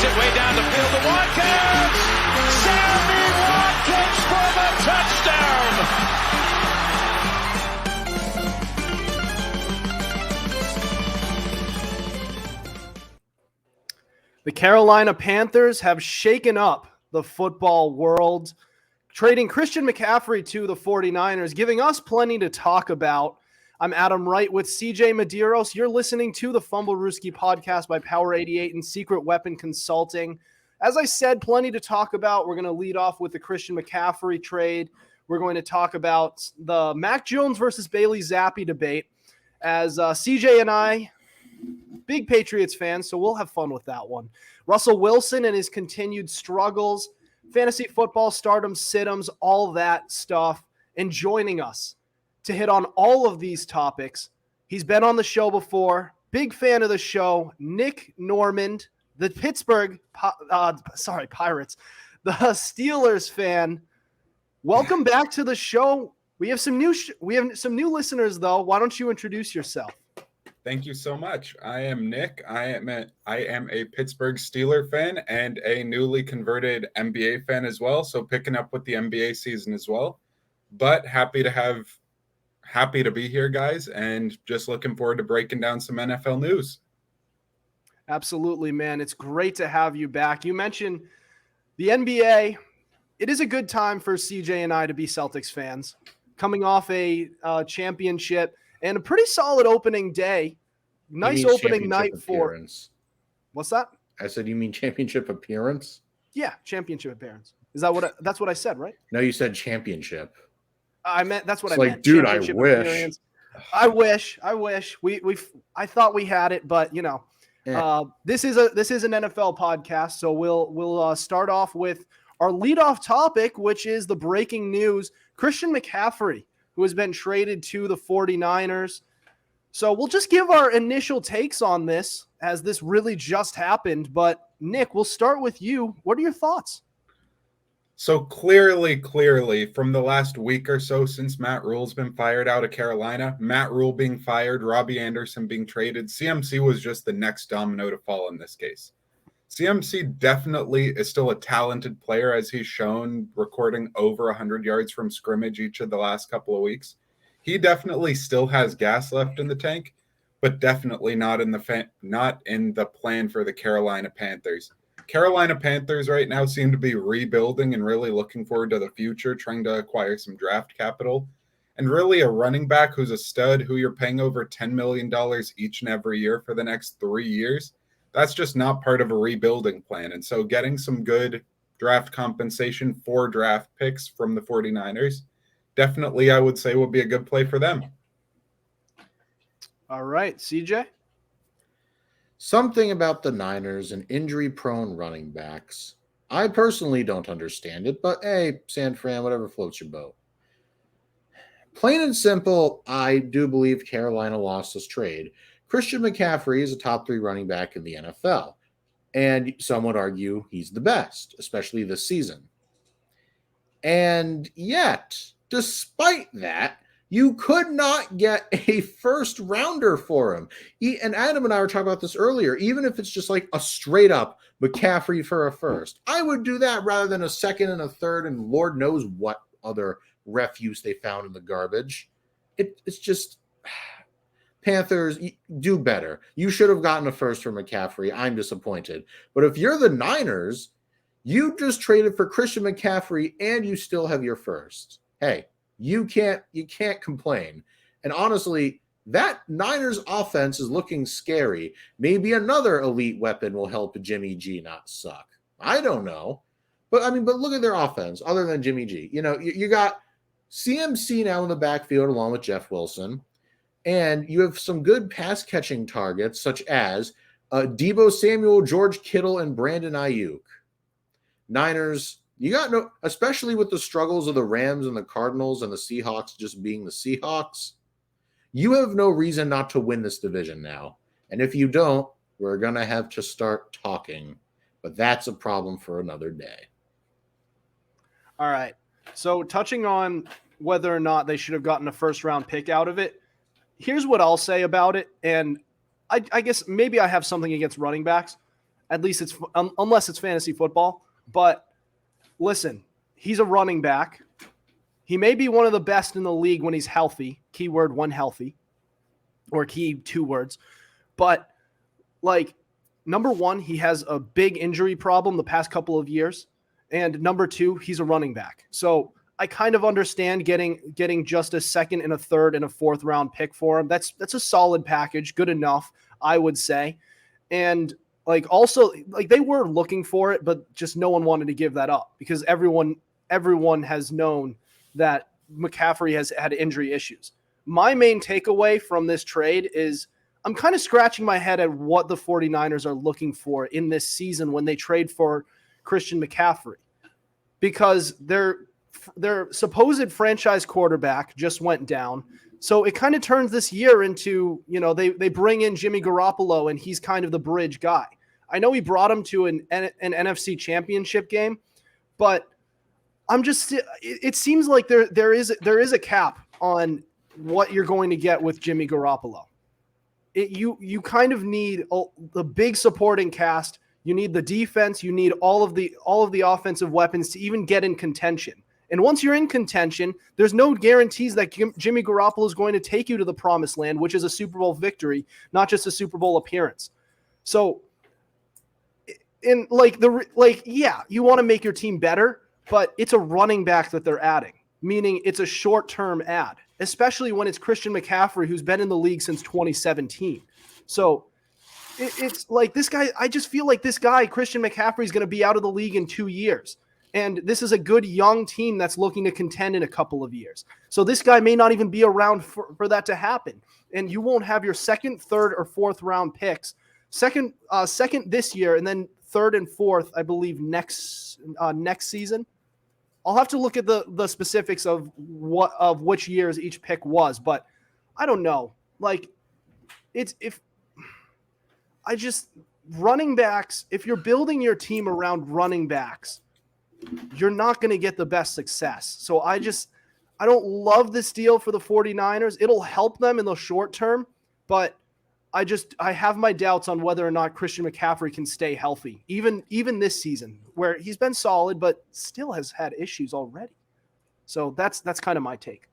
Takes it way down the field to Watkins. Sammy Watkins for the touchdown. The Carolina Panthers have shaken up the football world, trading Christian McCaffery to the 49ers, giving us plenty to talk about. I'm Adam Wright with CJ Medeiros. You're listening to the Fumblerooski podcast by Power 88 and Secret Weapon Consulting. As I said, plenty to talk about. We're going to lead off with the Christian McCaffery trade. We're going to talk about the Mac Jones versus Bailey Zappe debate, as CJ and I, big Patriots fans, so we'll have fun with that one. Russell Wilson and his continued struggles, fantasy football stardom, sit-ems, all that stuff. And joining us to hit on all of these topics, he's been on the show before, big fan of the show, Nick Noormand, the Pittsburgh Pirates, the Steelers fan. Welcome back to the show. We have some new listeners though. Why don't you introduce yourself? Thank you so much. I am Nick. I am a Pittsburgh Steeler fan and a newly converted NBA fan as well. So picking up with the NBA season as well. But happy to be here, guys, and just looking forward to breaking down some NFL news. Absolutely, man. It's great to have you back. You mentioned the NBA. It is a good time for CJ and I to be Celtics fans, coming off a championship and a pretty solid opening day. Nice opening night for – what's that? I said, you mean championship appearance? Yeah, championship appearance. Is that that's what I said, right? No, you said championship. I meant that's what it's I like, meant. Dude, I wish. I wish. I thought we had it, but you know, this is an NFL podcast, so we'll start off with our leadoff topic, which is the breaking news: Christian McCaffery, who has been traded to the 49ers. So we'll just give our initial takes on this, as this really just happened. But Nick, we'll start with you. What are your thoughts? So clearly, from the last week or so since Matt Rule's been fired out of Carolina, Matt Rule being fired, Robbie Anderson being traded, CMC was just the next domino to fall in this case. CMC definitely is still a talented player, as he's shown, recording over 100 yards from scrimmage each of the last couple of weeks. He definitely still has gas left in the tank, but definitely not in the plan for the Carolina Panthers. Carolina Panthers right now seem to be rebuilding and really looking forward to the future, trying to acquire some draft capital. And really a running back who's a stud, who you're paying over $10 million each and every year for the next 3 years, that's just not part of a rebuilding plan. And so getting some good draft compensation for draft picks from the 49ers, definitely I would say would be a good play for them. All right, CJ? Something about the Niners and injury-prone running backs. I personally don't understand it, but hey, San Fran, whatever floats your boat. Plain and simple, I do believe Carolina lost this trade. Christian McCaffrey is a top 3 running back in the NFL, and some would argue he's the best, especially this season. And yet, despite that, you could not get a first rounder for him. And Adam and I were talking about this earlier. Even if it's just like a straight up McCaffrey for a first, I would do that rather than a second and a third and Lord knows what other refuse they found in the garbage. It's just, Panthers, do better. You should have gotten a first for McCaffrey. I'm disappointed. But if you're the Niners, you just traded for Christian McCaffrey and you still have your first. Hey, you can't complain. And honestly, that Niners offense is looking scary. Maybe another elite weapon will help Jimmy G not suck. I don't know. But look at their offense other than Jimmy G. You know, you got CMC now in the backfield along with Jeff Wilson. And you have some good pass catching targets such as Deebo Samuel, George Kittle, and Brandon Ayuk. Niners, you got no, especially with the struggles of the Rams and the Cardinals and the Seahawks just being the Seahawks, you have no reason not to win this division now. And if you don't, we're going to have to start talking. But that's a problem for another day. All right. So touching on whether or not they should have gotten a first-round pick out of it, here's what I'll say about it. And I guess maybe I have something against running backs. At least it's unless it's fantasy football. But listen, he's a running back. He may be one of the best in the league when he's healthy. Keyword when healthy, or key 2 words. But like, number one, he has a big injury problem the past couple of years. And number 2, he's a running back. So I kind of understand getting just a second and a third and a 4th round pick for him. That's a solid package. Good enough, I would say. And like, also, like, they were looking for it, but just no one wanted to give that up because everyone has known that McCaffery has had injury issues. My main takeaway from this trade is I'm kind of scratching my head at what the 49ers are looking for in this season when they trade for Christian McCaffrey, because their supposed franchise quarterback just went down. So it kind of turns this year into, they bring in Jimmy Garoppolo and he's kind of the bridge guy. I know he brought him to an NFC championship game, but it seems like there is a cap on what you're going to get with Jimmy Garoppolo. You kind of need the big supporting cast. You need the defense. You need all of the offensive weapons to even get in contention. And once you're in contention, there's no guarantees that Jimmy Garoppolo is going to take you to the promised land, which is a Super Bowl victory, not just a Super Bowl appearance. So, you want to make your team better, but it's a running back that they're adding, meaning it's a short-term ad, especially when it's Christian McCaffrey, who's been in the league since 2017. So it's like this guy, I just feel like this guy, Christian McCaffrey, is going to be out of the league in 2 years. And this is a good young team that's looking to contend in a couple of years. So this guy may not even be around for that to happen. And you won't have your 2nd, 3rd, or 4th round picks. Second this year, and then 3rd and 4th, I believe, next season. I'll have to look at the specifics of which years each pick was, but I don't know. Like, running backs, if you're building your team around running backs, you're not going to get the best success. So I don't love this deal for the 49ers. It'll help them in the short term, but I have my doubts on whether or not Christian McCaffrey can stay healthy, even this season, where he's been solid, but still has had issues already. So that's kind of my take.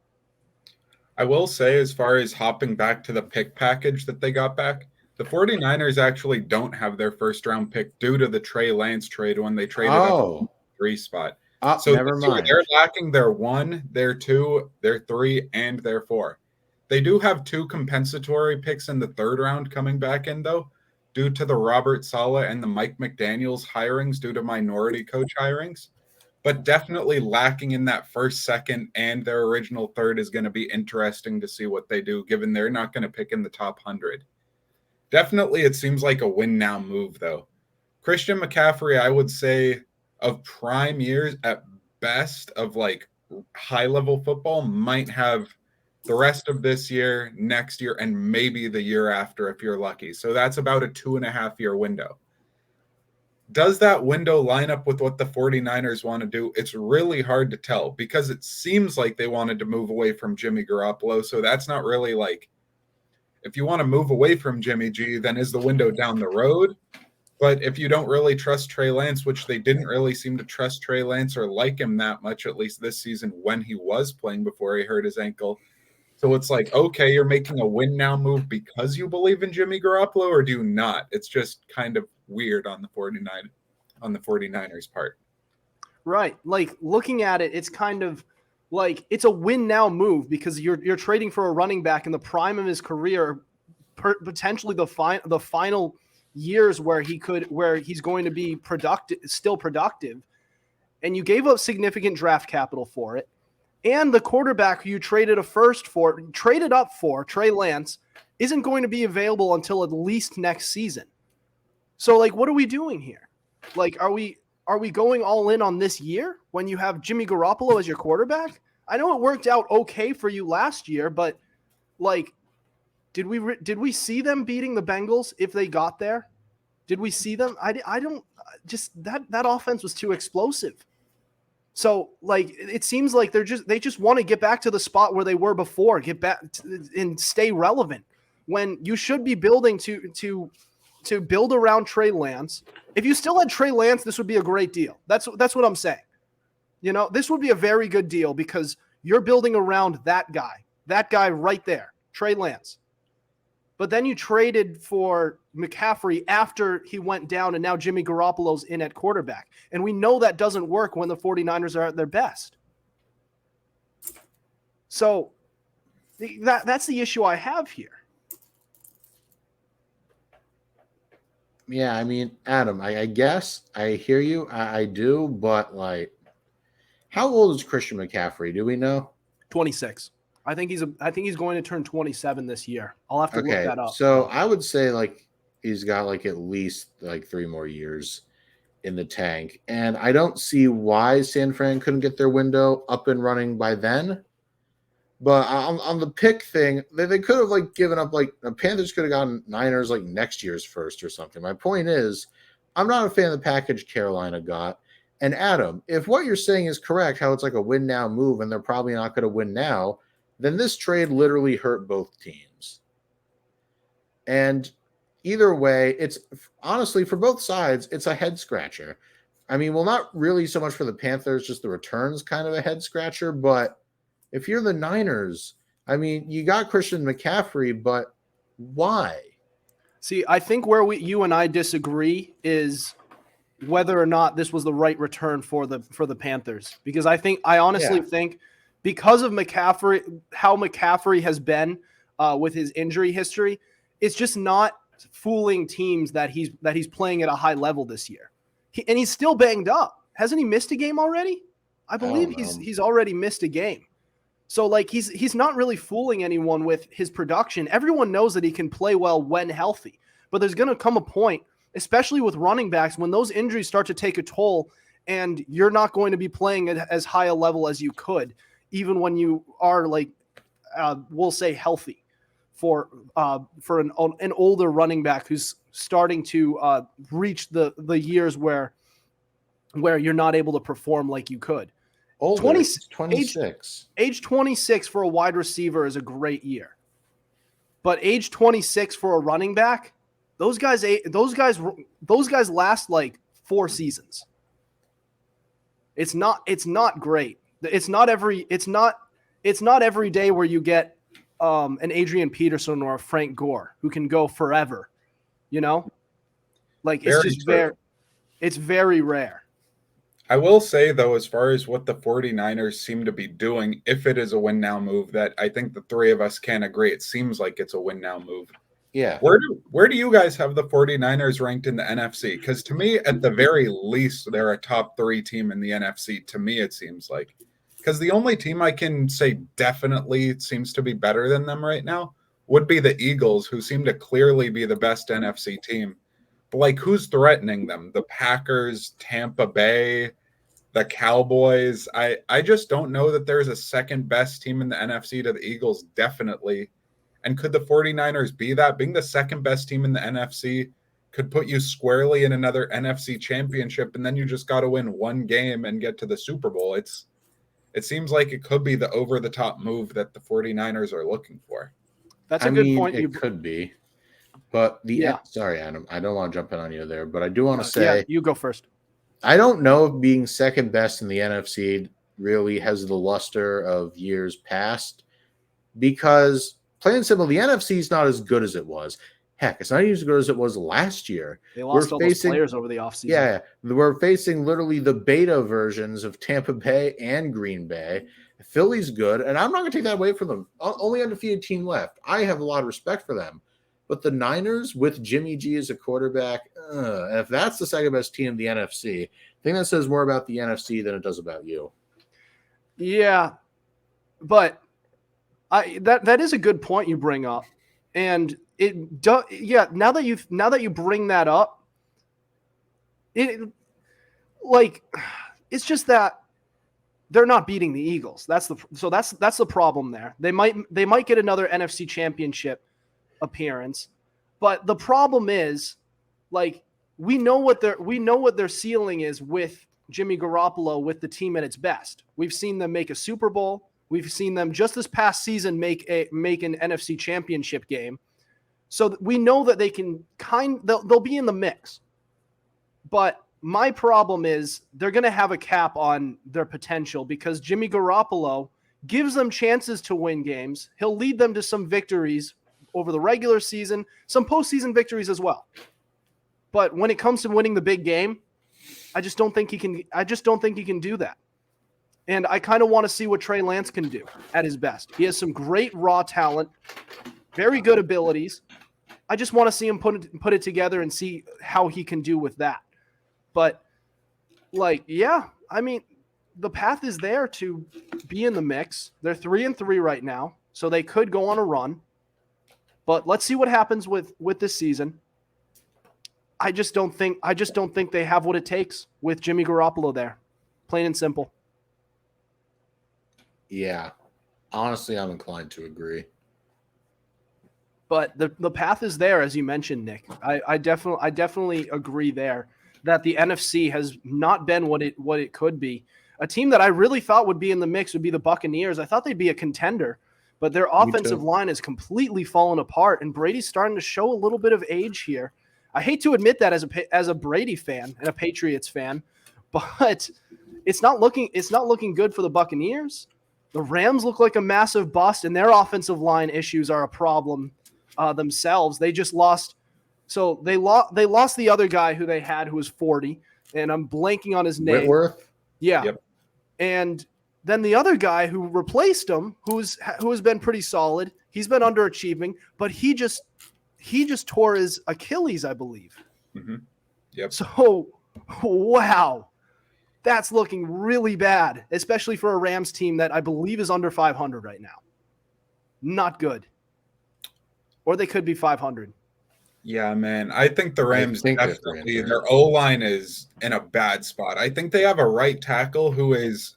I will say, as far as hopping back to the pick package that they got back, the 49ers actually don't have their 1st round pick due to the Trey Lance trade when they traded up 3 spot. So never mind. They're lacking their 1, their 2, their 3, and their 4. They do have 2 compensatory picks in the 3rd round coming back in, though, due to the Robert Saleh and the Mike McDaniels hirings due to minority coach hirings. But definitely lacking in that 1st, 2nd, and their original 3rd is going to be interesting to see what they do, given they're not going to pick in the top 100. Definitely, it seems like a win-now move, though. Christian McCaffrey, I would say, of prime years at best of like high-level football, might have the rest of this year, next year, and maybe the year after if you're lucky. So that's about a 2.5-year window. Does that window line up with what the 49ers want to do? It's really hard to tell because it seems like they wanted to move away from Jimmy Garoppolo. So that's not really like, if you want to move away from Jimmy G, then is the window down the road? But if you don't really trust Trey Lance, which they didn't really seem to trust Trey Lance or like him that much, at least this season when he was playing before he hurt his ankle. So it's like, okay, you're making a win now move because you believe in Jimmy Garoppolo, or do you not? It's just kind of weird on the 49ers part. Right. Like, looking at it, it's kind of like it's a win now move because you're trading for a running back in the prime of his career, potentially the final years where he's going to be still productive, and you gave up significant draft capital for it, and the quarterback who you traded up for, Trey Lance, isn't going to be available until at least next season. So, like, what are we doing here? Like, are we going all in on this year when you have Jimmy Garoppolo as your quarterback? I know it worked out okay for you last year, but like, did we see them beating the Bengals if they got there? Did we see them? I don't just that offense was too explosive. So, like, it seems like they just want to get back to the spot where they were before, get back and stay relevant when you should be building to to build around Trey Lance. If you still had Trey Lance, this would be a great deal. That's what I'm saying. You know, this would be a very good deal because you're building around that guy right there, Trey Lance. But then you traded for McCaffery after he went down, and now Jimmy Garoppolo's in at quarterback. And we know that doesn't work when the 49ers are at their best. So that's the issue I have here. Yeah, I mean, Adam, I guess I hear you. I do, but like, how old is Christian McCaffrey? Do we know? 26. I think he's going to turn 27 this year. I'll have to look that up. So I would say like he's got like at least like 3 more years in the tank. And I don't see why San Fran couldn't get their window up and running by then. But on the pick thing, they could have like given up, like the Panthers could have gotten Niners like next year's first or something. My point is, I'm not a fan of the package Carolina got. And Adam, if what you're saying is correct, how it's like a win now move and they're probably not going to win now, then this trade literally hurt both teams. And either way, it's honestly for both sides, it's a head scratcher. I mean, well, not really so much for the Panthers, just the returns kind of a head scratcher. But if you're the Niners, I mean, you got Christian McCaffrey, but why? See, I think where you and I disagree is whether or not this was the right return for the Panthers. Because I honestly think because of McCaffrey, how McCaffrey has been with his injury history, it's just not fooling teams that he's playing at a high level this year. And he's still banged up. Hasn't he missed a game already? I believe he's already missed a game. So like he's not really fooling anyone with his production. Everyone knows that he can play well when healthy. But there's going to come a point, especially with running backs, when those injuries start to take a toll and you're not going to be playing at as high a level as you could, even when you are like, we'll say healthy for an older running back who's starting to reach the years where you're not able to perform like you could. Older, 26. Age 26 for a wide receiver is a great year. But age 26 for a running back, those guys last like 4 seasons. It's not great. It's not every day where you get an Adrian Peterson or a Frank Gore who can go forever. You know? Like it's very rare. I will say, though, as far as what the 49ers seem to be doing, if it is a win-now move, that I think the three of us can agree it seems like it's a win-now move. Yeah. Where do you guys have the 49ers ranked in the NFC? Because to me, at the very least, they're a top 3 team in the NFC. To me, it seems like. Because the only team I can say definitely seems to be better than them right now would be the Eagles, who seem to clearly be the best NFC team. But, like, who's threatening them? The Packers, Tampa Bay, the Cowboys. I just don't know that there's a second best team in the NFC to the Eagles, definitely. And could the 49ers be that? Being the second best team in the NFC could put you squarely in another NFC championship, and then you just got to win one game and get to the Super Bowl. It seems like it could be the over-the-top move that the 49ers are looking for. That's a good point. It could be. But sorry, Adam, I don't want to jump in on you there, but I do want to say you go first. I don't know if being second best in the NFC really has the luster of years past, because plain and simple, the NFC is not as good as it was. Heck, it's not even as good as it was last year. They lost those players over the offseason. Yeah, we're facing literally the beta versions of Tampa Bay and Green Bay. Philly's good, and I'm not going to take that away from them. Only undefeated team left. I have a lot of respect for them. But the Niners, with Jimmy G as a quarterback, and if that's the second best team in the NFC, I think that says more about the NFC than it does about you. Yeah, but that is a good point you bring up, and it does. Yeah, now that you bring that up, it's just that they're not beating the Eagles. That's the problem there. They might get another NFC Championship appearance, but the problem is, like, we know what their ceiling is with Jimmy Garoppolo with the team at its best. We've seen them make a Super Bowl. We've seen them just this past season make an NFC Championship game. So we know that they can they'll be in the mix. But my problem is they're going to have a cap on their potential because Jimmy Garoppolo gives them chances to win games. He'll lead them to some victories over the regular season, some postseason victories as well. But when it comes to winning the big game, I just don't think he can do that. And I kind of want to see what Trey Lance can do at his best. He has some great raw talent, very good abilities. I just want to see him put it together and see how he can do with that. But the path is there to be in the mix. They're 3-3 right now, so they could go on a run. But let's see what happens with this season. I just don't think they have what it takes with Jimmy Garoppolo there. Plain and simple. Yeah. Honestly, I'm inclined to agree. But the path is there, as you mentioned, Nick. I definitely agree there that the NFC has not been what it could be. A team that I really thought would be in the mix would be the Buccaneers. I thought they'd be a contender, but their offensive line has completely fallen apart, and Brady's starting to show a little bit of age here. I hate to admit that as a Brady fan and a Patriots fan, but it's not looking good for the Buccaneers. The Rams look like a massive bust, and their offensive line issues are a problem themselves. They just lost. So they lost the other guy who they had, who was 40, and I'm blanking on his name. Whitworth? Yeah. Yep. And then the other guy who replaced him, who has been pretty solid, he's been underachieving, but he just tore his Achilles, I believe. Mm-hmm. Yep. So, wow. That's looking really bad, especially for a Rams team that I believe is under 500 right now. Not good. Or they could be 500. Yeah, man. I think the Rams definitely, their O-line is in a bad spot. I think they have a right tackle who is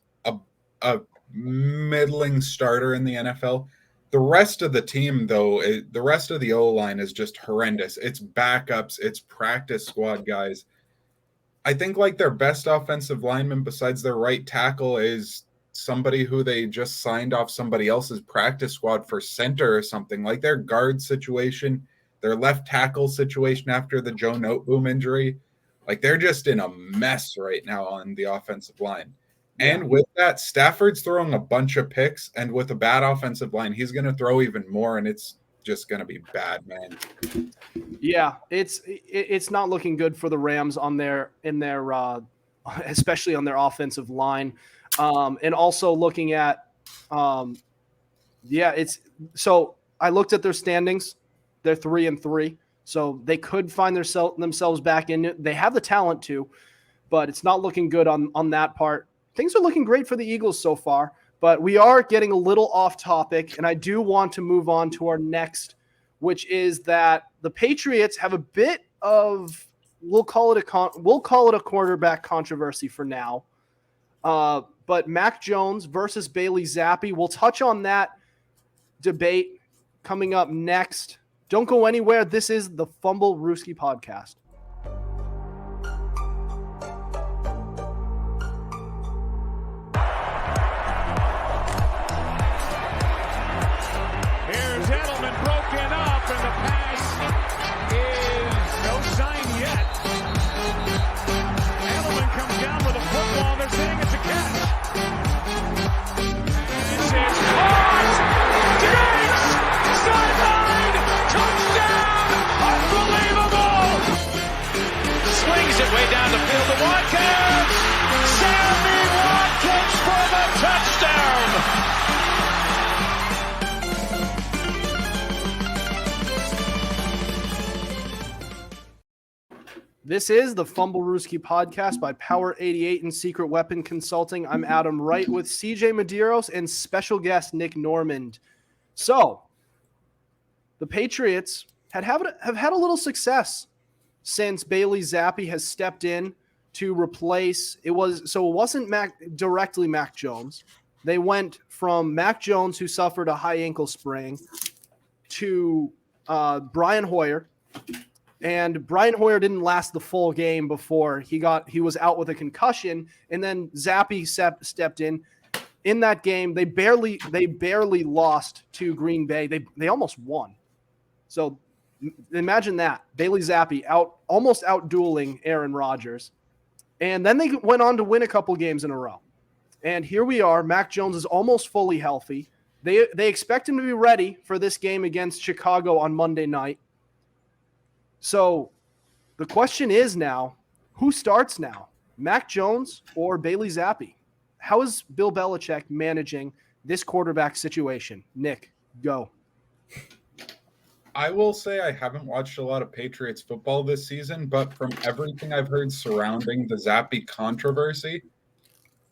a middling starter in the NFL. The rest of the team, though, the rest of the O-line is just horrendous. It's backups. It's practice squad guys. I think like their best offensive lineman besides their right tackle is somebody who they just signed off somebody else's practice squad for center or something. Like their guard situation, their left tackle situation after the Joe Noteboom injury. Like they're just in a mess right now on the offensive line. Yeah. And with that, Stafford's throwing a bunch of picks, and with a bad offensive line, he's going to throw even more, and it's just going to be bad, man. Yeah, it's not looking good for the Rams especially on their offensive line, and also looking at, so I looked at their standings. They're 3-3, so they could find themselves back in it. They have the talent to, but it's not looking good on that part. Things are looking great for the Eagles so far, but we are getting a little off topic, and I do want to move on to our next, which is that the Patriots have a bit of, we'll call it a quarterback controversy for now. But Mac Jones versus Bailey Zappe, we'll touch on that debate coming up next. Don't go anywhere. This is the Fumblerooski podcast. Way down the field to Watkins. Sammy Watkins for the touchdown. This is the Fumblerooski podcast by Power 88 and Secret Weapon Consulting. I'm Adam Wright with CJ Medeiros and special guest Nick Noormand. So, the Patriots have had a little success since Bailey Zappe has stepped in to replace. It wasn't directly Mac Jones. They went from Mac Jones, who suffered a high ankle sprain, to Brian Hoyer. And Brian Hoyer didn't last the full game before he was out with a concussion. And then Zappe stepped in. In that game, they barely lost to Green Bay. They almost won. So Imagine that. Bailey Zappe almost out-dueling Aaron Rodgers. And then they went on to win a couple games in a row. And here we are. Mac Jones is almost fully healthy. They expect him to be ready for this game against Chicago on Monday night. So the question is now, who starts now? Mac Jones or Bailey Zappe? How is Bill Belichick managing this quarterback situation? Nick, go. I will say I haven't watched a lot of Patriots football this season, but from everything I've heard surrounding the Zappe controversy,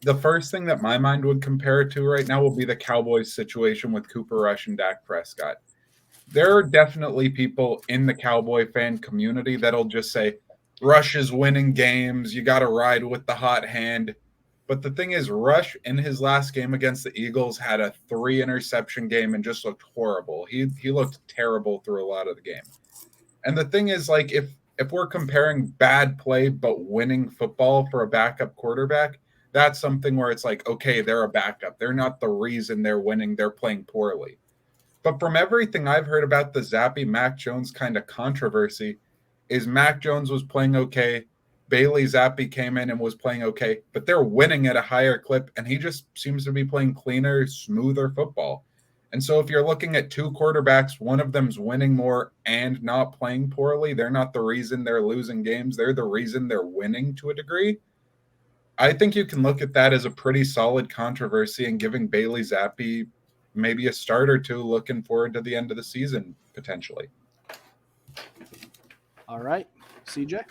the first thing that my mind would compare it to right now will be the Cowboys situation with Cooper Rush and Dak Prescott. There are definitely people in the Cowboy fan community that'll just say, Rush is winning games, you got to ride with the hot hand. But the thing is, Rush in his last game against the Eagles had a 3-interception game and just looked horrible. He looked terrible through a lot of the game. And the thing is, like, if we're comparing bad play but winning football for a backup quarterback, that's something where it's like, okay, they're a backup. They're not the reason they're winning. They're playing poorly. But from everything I've heard about the Zappe Mac Jones kind of controversy is Mac Jones was playing okay. Bailey Zappe came in and was playing okay, but they're winning at a higher clip, and he just seems to be playing cleaner, smoother football. And so if you're looking at two quarterbacks, one of them's winning more and not playing poorly, they're not the reason they're losing games. They're the reason they're winning to a degree. I think you can look at that as a pretty solid controversy and giving Bailey Zappe maybe a start or two looking forward to the end of the season, potentially. All right. CJ?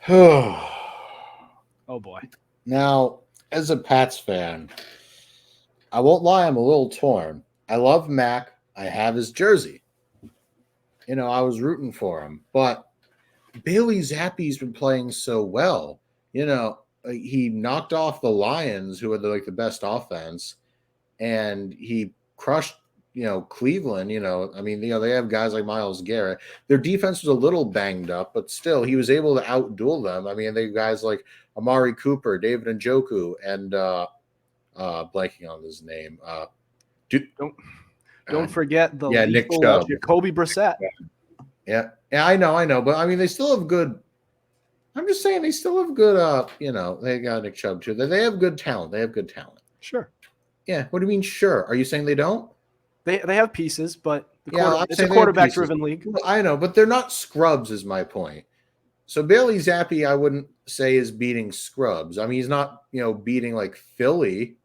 Oh, boy. Now, as a Pats fan, I won't lie, I'm a little torn. I love Mac. I have his jersey. You know, I was rooting for him. But Bailey Zappe's been playing so well. You know, he knocked off the Lions, who are the best offense, and he crushed, Cleveland. They have guys like Myles Garrett. Their defense was a little banged up, but still, he was able to outduel them. I mean, they have guys like Amari Cooper, David Njoku, and blanking on his name. Don't forget the Nick Chubb. Jacoby Brissett. Yeah, I know, but I mean, they still have good. I'm just saying they still have good. They got Nick Chubb too. They have good talent. Sure. Yeah. What do you mean? Sure. Are you saying they don't? They have pieces, but it's a saying quarterback-driven league. I know, but they're not scrubs. Is my point. So Bailey Zappe, I wouldn't say is beating scrubs. I mean, he's not beating like Philly,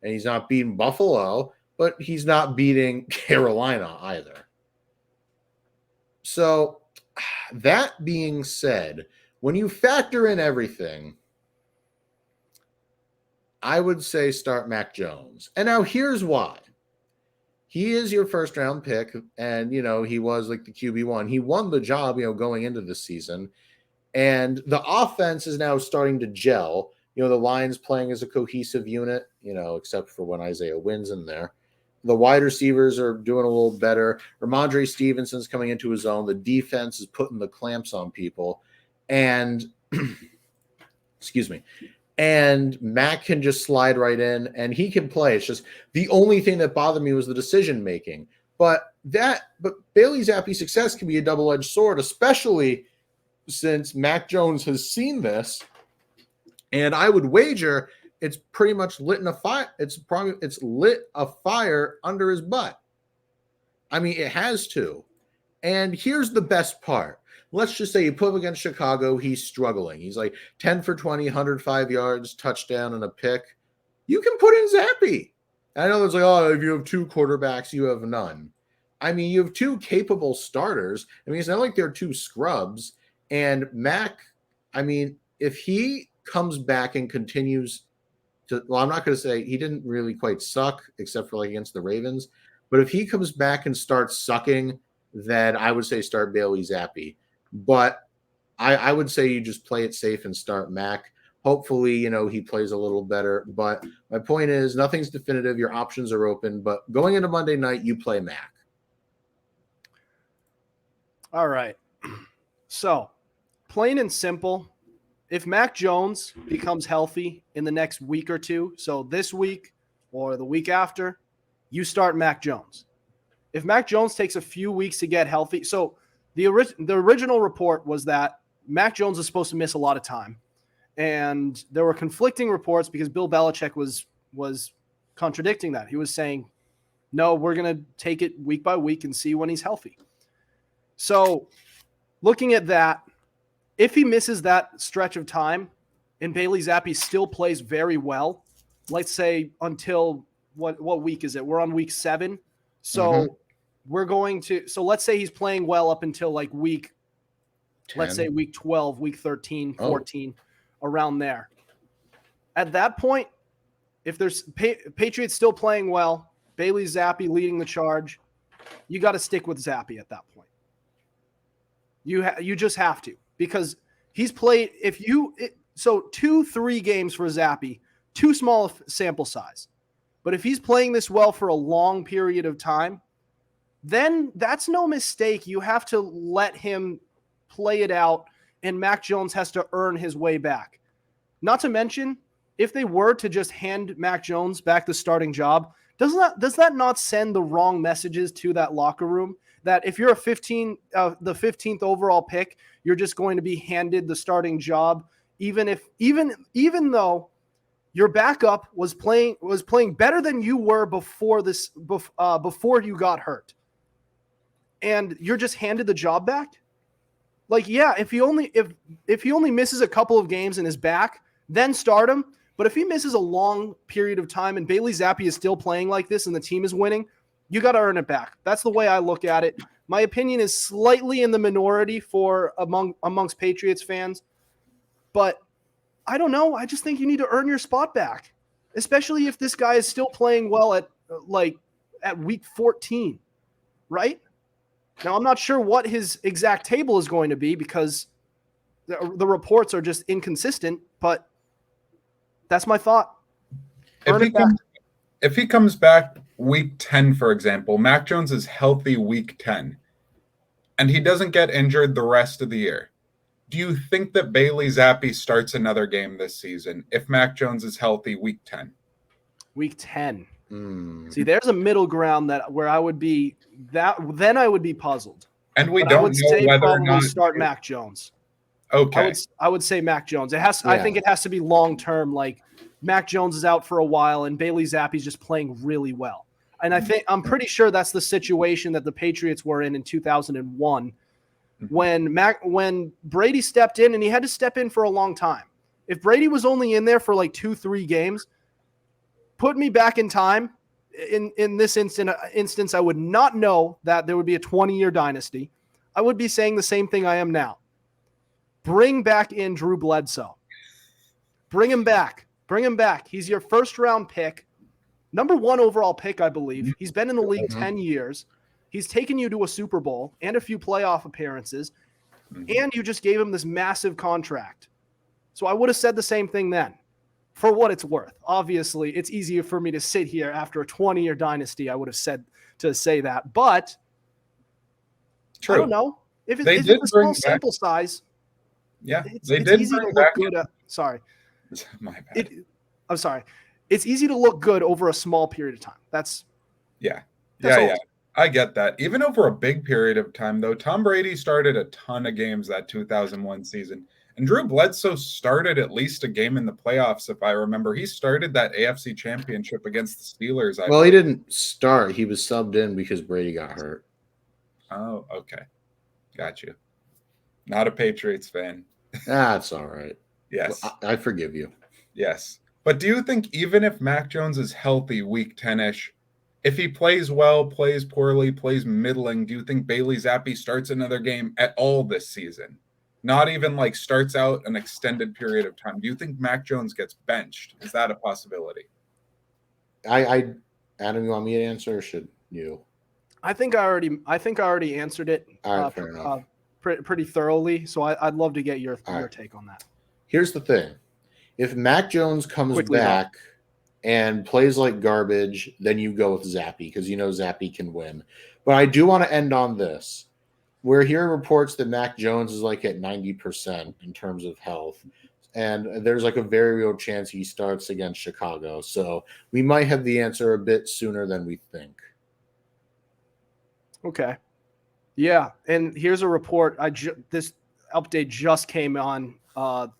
and he's not beating Buffalo, but he's not beating Carolina either. So that being said, when you factor in everything, I would say start Mac Jones. And now here's why. He is your first round pick, and he was like the QB1. He won the job, going into the season. And the offense is now starting to gel. The Lions playing as a cohesive unit, except for when Isaiah Wynn's in there. The wide receivers are doing a little better. Ramondre Stevenson's coming into his own. The defense is putting the clamps on people. And excuse me. And Mac can just slide right in, and he can play. It's just the only thing that bothered me was the decision making. But Bailey Zappe's success can be a double-edged sword, especially since Mac Jones has seen this. And I would wager it's pretty much lit a fire. It's lit a fire under his butt. I mean, it has to. And here's the best part. Let's just say you put him against Chicago, he's struggling. He's like 10 for 20, 105 yards, touchdown, and a pick. You can put in Zappe. I know there's like, if you have two quarterbacks, you have none. I mean, you have two capable starters. I mean, it's not like they're two scrubs. And Mac, I mean, if he comes back and continues to, well, I'm not going to say he didn't really quite suck except for like against the Ravens. But if he comes back and starts sucking, then I would say start Bailey Zappe. But I would say you just play it safe and start Mac. Hopefully, he plays a little better. But my point is nothing's definitive. Your options are open. But going into Monday night, you play Mac. All right. So, plain and simple, if Mac Jones becomes healthy in the next week or two, so this week or the week after, you start Mac Jones. If Mac Jones takes a few weeks to get healthy, so The original report was that Mac Jones was supposed to miss a lot of time. And there were conflicting reports because Bill Belichick was contradicting that. He was saying, no, we're going to take it week by week and see when he's healthy. So looking at that, if he misses that stretch of time and Bailey Zappe still plays very well, let's say until what week is it? We're on week 7. So let's say he's playing well up until like week 10. Let's say week 12, week 13, 14, around there. At that point, if there's Patriots still playing well, Bailey Zappe leading the charge, you got to stick with Zappe at that point. You just have to, because he's played 2-3 games for Zappe, too small sample size. But if he's playing this well for a long period of time, then that's no mistake. You have to let him play it out, and Mac Jones has to earn his way back. Not to mention, if they were to just hand Mac Jones back the starting job, does that not send the wrong messages to that locker room? That if you're the 15th overall pick, you're just going to be handed the starting job, even though your backup was playing better than you were before you got hurt, and you're just handed the job back. Like, yeah, if he only misses a couple of games and is back, then start him. But if he misses a long period of time and Bailey Zappe is still playing like this and the team is winning, you got to earn it back. That's the way I look at it. My opinion is slightly in the minority amongst Patriots fans, but I don't know. I just think you need to earn your spot back, especially if this guy is still playing well at week 14, right? Now, I'm not sure what his exact table is going to be because the reports are just inconsistent, but that's my thought. If he comes back week 10, for example, Mac Jones is healthy week 10, and he doesn't get injured the rest of the year, do you think that Bailey Zappe starts another game this season if Mac Jones is healthy week 10? Week 10. See, there's a middle ground where I would be then I would be puzzled. And we don't know whether or not start Mac Jones. Okay. I would say Mac Jones. I think it has to be long term. Like, Mac Jones is out for a while and Bailey Zappe's just playing really well. And I'm pretty sure that's the situation that the Patriots were in 2001 when Brady stepped in, and he had to step in for a long time. If Brady was only in there for like 2-3 games, put me back in time. In this instance, I would not know that there would be a 20-year dynasty. I would be saying the same thing I am now. Bring back in Drew Bledsoe. Bring him back. He's your first-round pick, number 1 overall pick, I believe. He's been in the league 10 years. He's taken you to a Super Bowl and a few playoff appearances, and you just gave him this massive contract. So I would have said the same thing then. For what it's worth. Obviously, it's easier for me to sit here after a 20-year dynasty. I would have said to say that, but true. I don't know if it's a small sample size. Yeah, it's easy to look good. Sorry, my bad. I'm sorry. It's easy to look good over a small period of time. That's I get that. Even over a big period of time, though, Tom Brady started a ton of games that 2001 season. And Drew Bledsoe started at least a game in the playoffs, if I remember. He started that AFC Championship against the Steelers. He didn't start. He was subbed in because Brady got hurt. Oh, okay. Got you. Not a Patriots fan. That's all right. Yes. I forgive you. Yes. But do you think even if Mac Jones is healthy week 10-ish, if he plays well, plays poorly, plays middling, do you think Bailey Zappe starts another game at all this season? Not even like starts out an extended period of time. Do you think Mac Jones gets benched? Is that a possibility? Adam, you want me to answer or should you? I think I already answered it fair enough. Pretty thoroughly. So I'd love to get your take on that. Here's the thing. If Mac Jones comes back and plays like garbage, then you go with Zappe because you know Zappe can win. But I do want to end on this. We're hearing reports that Mac Jones is like at 90% in terms of health. And there's like a very real chance he starts against Chicago. So we might have the answer a bit sooner than we think. Okay. Yeah, and here's a report. This update just came on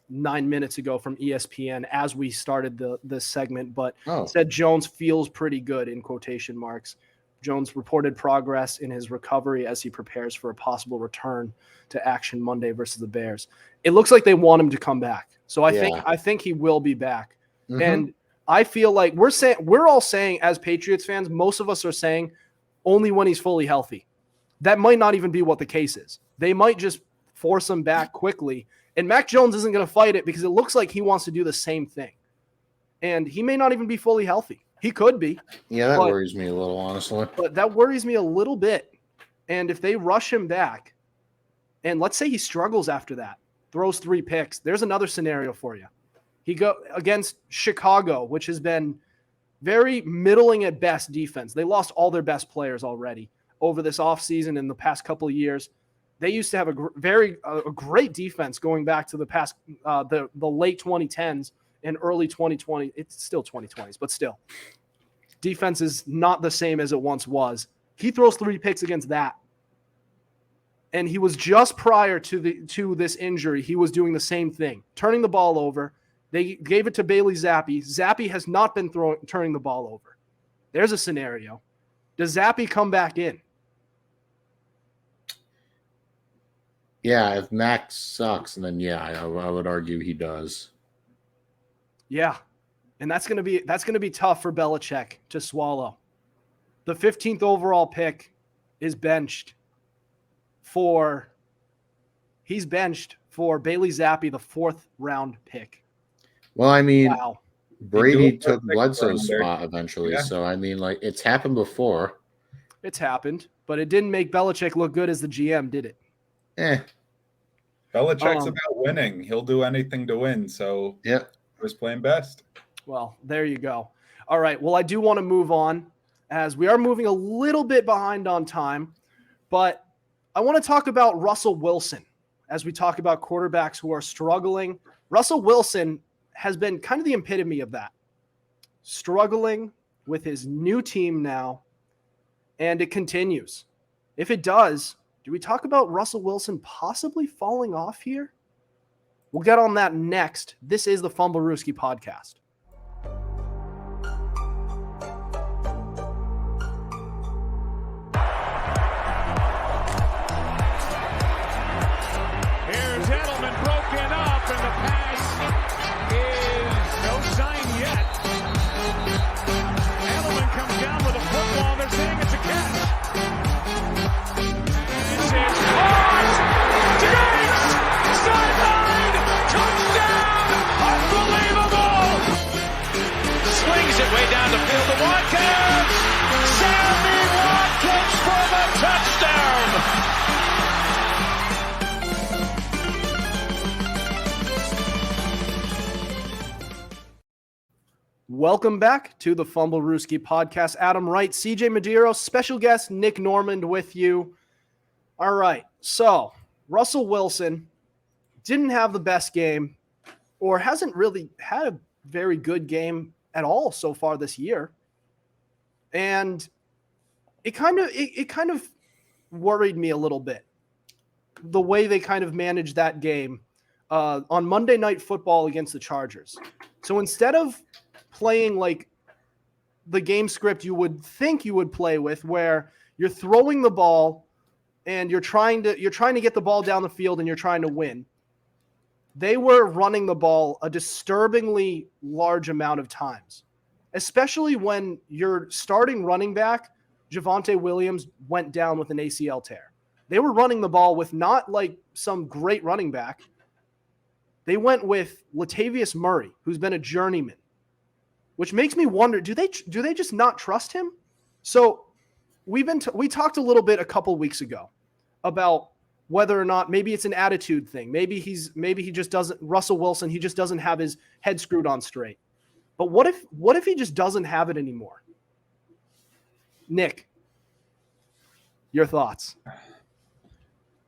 9 minutes ago from ESPN as we started this segment, but said Jones feels pretty good in quotation marks. Jones reported progress in his recovery as he prepares for a possible return to action Monday versus the Bears. It looks like they want him to come back, so I think he will be back. Mm-hmm. And I feel like we're all saying as Patriots fans, most of us are saying only when he's fully healthy. That might not even be what the case is. They might just force him back quickly. And Mac Jones isn't going to fight it because it looks like he wants to do the same thing. And he may not even be fully healthy. He could be. Yeah, that worries me a little, honestly. But that worries me a little bit. And if they rush him back, and let's say he struggles after that, throws 3 picks, there's another scenario for you. He go against Chicago, which has been very middling at best defense. They lost all their best players already over this offseason in the past couple of years. They used to have a great defense going back to the past the late 2010s and early 2020. It's still 2020s, but still. Defense is not the same as it once was. He throws 3 picks against that. And he was just prior to this injury, he was doing the same thing, turning the ball over. They gave it to Bailey Zappe. Zappe has not been turning the ball over. There's a scenario. Does Zappe come back in? Yeah, if Max sucks, then I would argue he does. Yeah, and that's gonna be tough for Belichick to swallow. The 15th overall pick is benched for Bailey Zappe, the 4th round pick. Well, I mean, wow. Brady took Bledsoe's spot eventually, so I mean, like, it's happened before. It's happened, but it didn't make Belichick look good as the GM, did it? Belichick's about winning. He'll do anything to win. So he was playing best. Well, there you go. All right. Well, I do want to move on as we are moving a little bit behind on time, but I want to talk about Russell Wilson as we talk about quarterbacks who are struggling. Russell Wilson has been kind of the epitome of that, struggling with his new team now, and it continues. If it does, do we talk about Russell Wilson possibly falling off here? We'll get on that next. This is the Fumblerooski podcast. Here's Edelman broken up, and the pass is no sign yet. Edelman comes down with a football. They're saying it's a catch. Way down the field to Watkins. Sammy Watkins for the touchdown. Welcome back to the Fumblerooski podcast. Adam Wright, CJ Medeiros, special guest Nick Noormand with you. All right, so Russell Wilson didn't have the best game, or hasn't really had a very good game at all so far this year. And it kind of worried me a little bit, the way they kind of managed that game on Monday Night Football against the Chargers. So instead of playing like the game script you would think you would play with, where you're throwing the ball and you're trying to get the ball down the field and you're trying to win, they were running the ball a disturbingly large amount of times, especially when your starting running back, Javonte Williams, went down with an ACL tear. They were running the ball with not like some great running back. They went with Latavius Murray, who's been a journeyman, which makes me wonder, do they just not trust him? So we talked a little bit a couple weeks ago about whether or not maybe it's an attitude thing. Maybe he just doesn't, Russell Wilson, he just doesn't have his head screwed on straight. But what if he just doesn't have it anymore? Nick, your thoughts?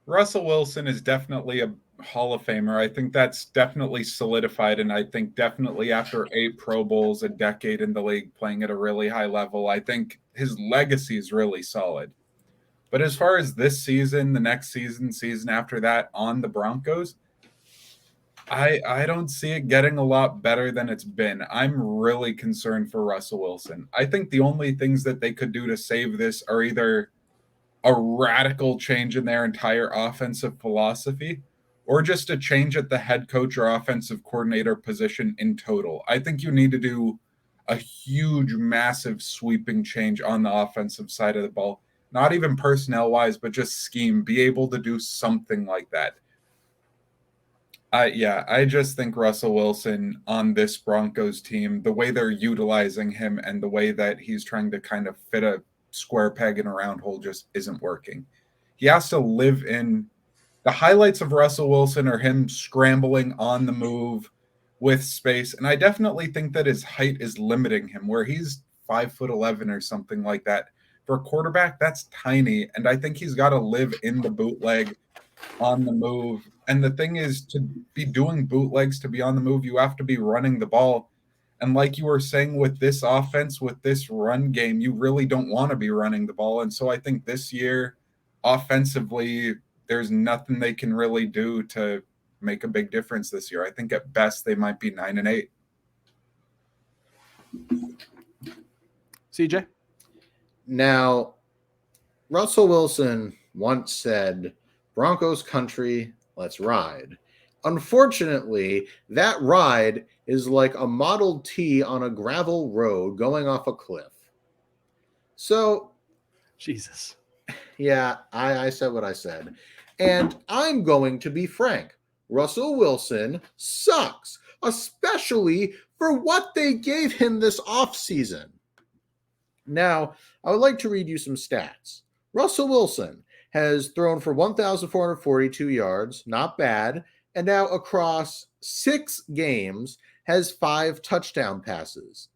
Russell Wilson is definitely a Hall of Famer. I think that's definitely solidified. And I think definitely after 8 Pro Bowls, a decade in the league, playing at a really high level, I think his legacy is really solid. But as far as this season, the next season after that on the Broncos, I don't see it getting a lot better than it's been. I'm really concerned for Russell Wilson. I think the only things that they could do to save this are either a radical change in their entire offensive philosophy or just a change at the head coach or offensive coordinator position in total. I think you need to do a huge, massive sweeping change on the offensive side of the ball, not even personnel wise, but just scheme, be able to do something like that. I just think Russell Wilson on this Broncos team, the way they're utilizing him and the way that he's trying to kind of fit a square peg in a round hole just isn't working. He has to live in the highlights of Russell Wilson are him scrambling on the move with space. And I definitely think that his height is limiting him, where he's 5'11" or something like that. For a quarterback, that's tiny. And I think he's got to live in the bootleg on the move. And the thing is, to be doing bootlegs, to be on the move, you have to be running the ball. And like you were saying, with this offense, with this run game, you really don't want to be running the ball. And so I think this year, offensively, there's nothing they can really do to make a big difference this year. I think at best they might be 9-8. CJ? Now, Russell Wilson once said, Broncos country, let's ride. Unfortunately, that ride is like a Model T on a gravel road going off a cliff. So, Jesus. Yeah, I said what I said. And I'm going to be frank. Russell Wilson sucks, especially for what they gave him this offseason. Now, I would like to read you some stats. Russell Wilson has thrown for 1,442 yards, not bad, and now across 6 games has 5 touchdown passes.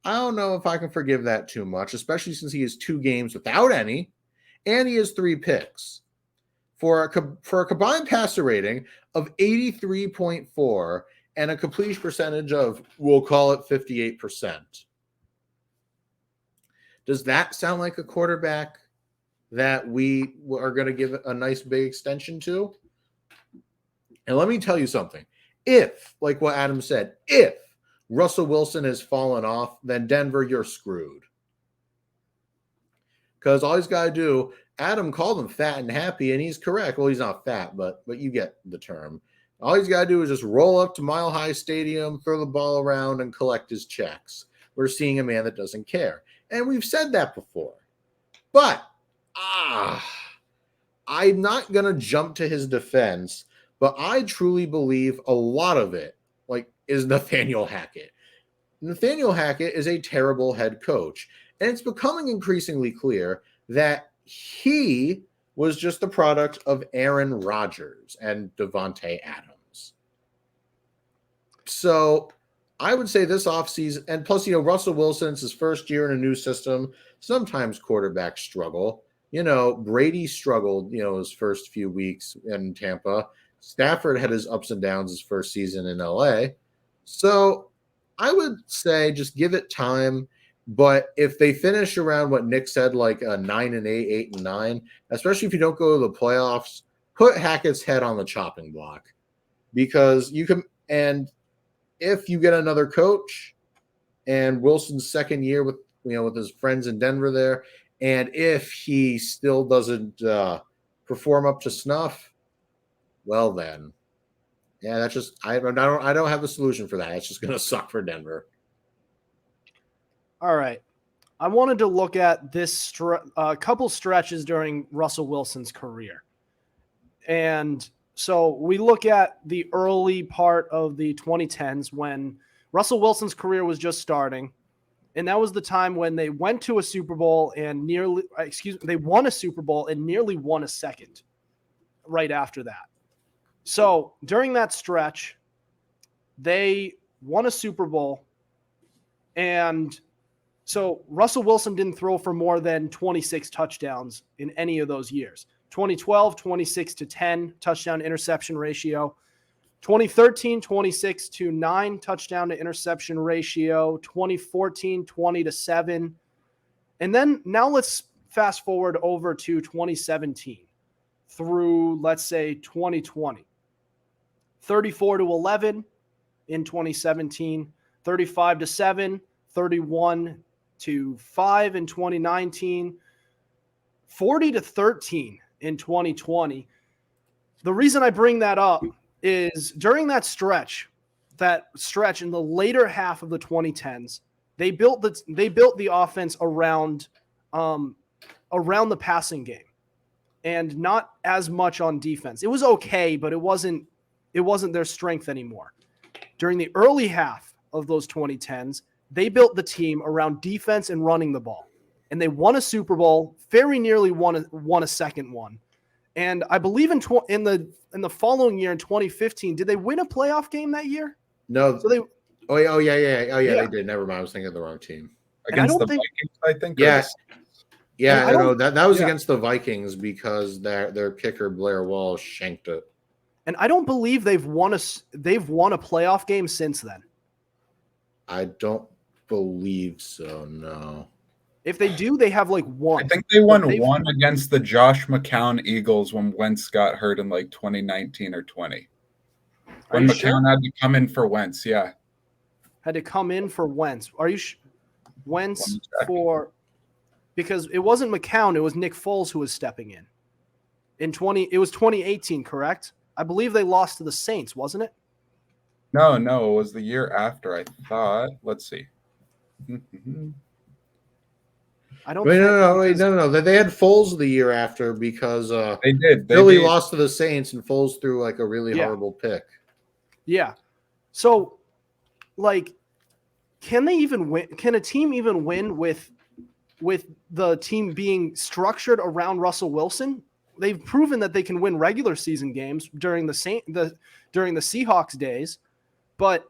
I don't know if I can forgive that too much, especially since he has 2 games without any, and he has 3 picks. For a combined passer rating of 83.4 and a completion percentage of, we'll call it 58%. Does that sound like a quarterback that we are going to give a nice big extension to? And let me tell you something. If, like what Adam said, if Russell Wilson has fallen off, then Denver, you're screwed. Because all he's got to do, Adam called him fat and happy, and he's correct. Well, he's not fat, but you get the term. All he's got to do is just roll up to Mile High Stadium, throw the ball around, and collect his checks. We're seeing a man that doesn't care. And we've said that before. But, I'm not going to jump to his defense, but I truly believe a lot of it, is Nathaniel Hackett. Nathaniel Hackett is a terrible head coach, and it's becoming increasingly clear that he was just the product of Aaron Rodgers and Devontae Adams. So I would say this offseason, and plus, Russell Wilson's his first year in a new system. Sometimes quarterbacks struggle. Brady struggled, his first few weeks in Tampa. Stafford had his ups and downs his first season in LA. So I would say just give it time. But if they finish around what Nick said, like 9-8, 8-9, especially if you don't go to the playoffs, put Hackett's head on the chopping block, because you can. And if you get another coach, and Wilson's second year with with his friends in Denver there, and if he still doesn't perform up to snuff, well then, yeah, that's just I don't have a solution for that. It's just going to suck for Denver. All right. I wanted to look at this couple stretches during Russell Wilson's career. And so we look at the early part of the 2010s when Russell Wilson's career was just starting. And that was the time when they went to a Super Bowl and they won a Super Bowl and nearly won a second right after that. So during that stretch, they won a Super Bowl, and so Russell Wilson didn't throw for more than 26 touchdowns in any of those years. 2012, 26-10 touchdown to interception ratio. 2013, 26-9 touchdown to interception ratio. 2014, 20-7. And then now let's fast forward over to 2017 through, let's say, 2020. 34-11 in 2017, 35-7, 31-5 in 2019, 40-13 in 2020. The reason I bring that up is during that stretch in the later half of the 2010s, they built the offense around the passing game and not as much on defense. It was okay, but it wasn't their strength anymore. During the early half of those 2010s, they built the team around defense and running the ball. And they won a Super Bowl, very nearly won a second one. And I believe in the following year in 2015, did they win a playoff game that year? No. So they yeah, they did. Never mind. I was thinking of the wrong team. Against the Vikings, I think. Yes. Yeah, I know that was yeah. against the Vikings because their kicker Blair Walsh shanked it. And I don't believe they've won a playoff game since then. I don't believe so, no. If they do, they have like one. I think they won one against the Josh McCown Eagles when Wentz got hurt in like 2019 or 20. When McCown had to come in for Wentz, yeah. Had to come in for Wentz. Are you Wentz for – because it wasn't McCown, it was Nick Foles who was stepping in. It was 2018, correct? I believe they lost to the Saints, wasn't it? No, it was the year after, I thought. Let's see. I don't. No. They had Foles the year after because they did. Philly lost to the Saints and Foles threw like a really horrible pick. Yeah. So, like, can they even win? Can a team even win with the team being structured around Russell Wilson? They've proven that they can win regular season games during the Seahawks days, but